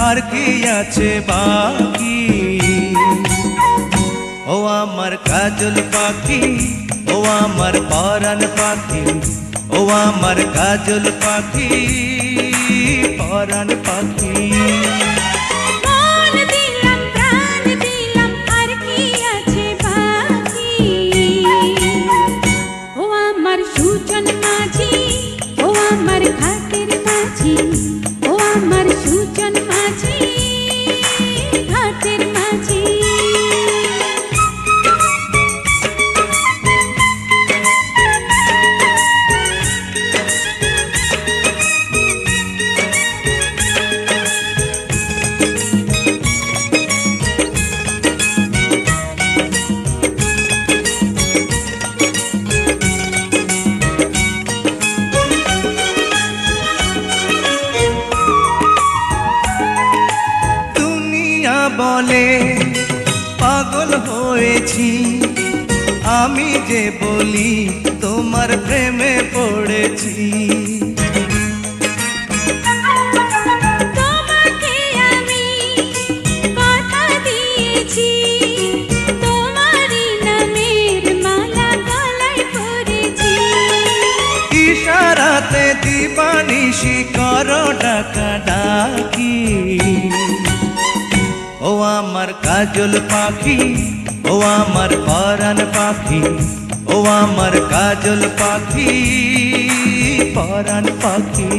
আর কি আছে বাকি। ও আমার কাজল পাখি, ও আমার পরাণ পাখি, ও আমার কাজল পাখি, পরাণ পাখি। বলে পাগল হয়েছি, আমি যে বলি তোমার প্রেমে পড়েছি। তোমাকে আমি কথা দিয়েছি, তোমারই নামের মালা গলায় পরেছি। ইশারাতে দিবানিশি করো ডাকাডাকি। ও আমার কাজল পাখি, ও আমার পরাণ পাখি, ও আমার কাজল পাখি, পরাণ পাখি।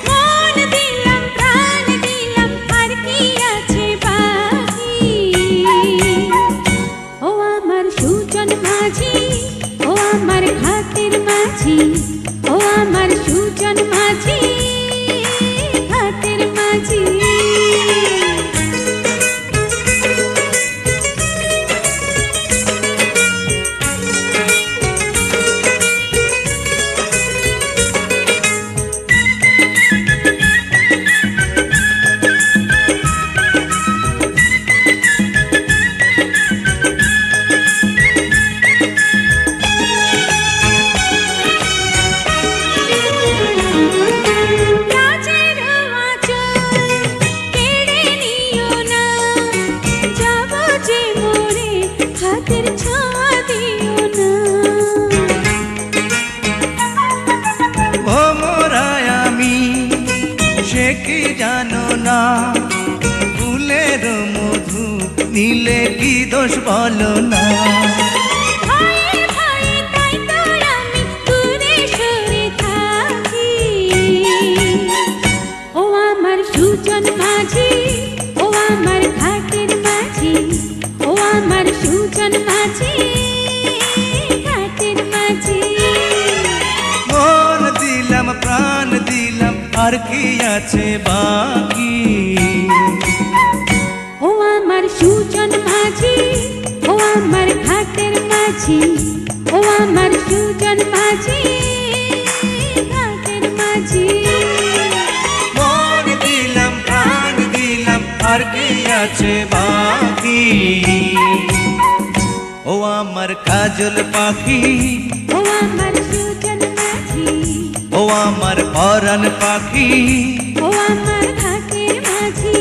মন দিলাম প্রাণ দিলাম আর কি আছে বাকি। ও আমার সুজন মাঝি, ও আমার ঘাটের মাঝি, ও আমার সুজন মাঝি, ঘাটের মাঝি। কি জানো না ফুলের মধু নীলে কি দোষ বলো না। ও আমার সুজন মাঝি, ও আমার ঘাটের মাঝি, ও আমার সুজন মাঝি, ঘাটের মাঝি। মন দিলাম প্রাণ দিলাম আর কি আছে বাকি। ও আমার সুজন মাঝি, ও আমার ঘাটের মাঝি, ও আমার সুজন মাঝি, ঘাটের মাঝি। মন দিলাম প্রাণ দিলাম আর কি আছে বাকি। ও আমার কাজল পাখি, ও আমার সুজন মাঝি, ও আমার পরাণ পাখি, ও আমার ঘাটের মাঝি।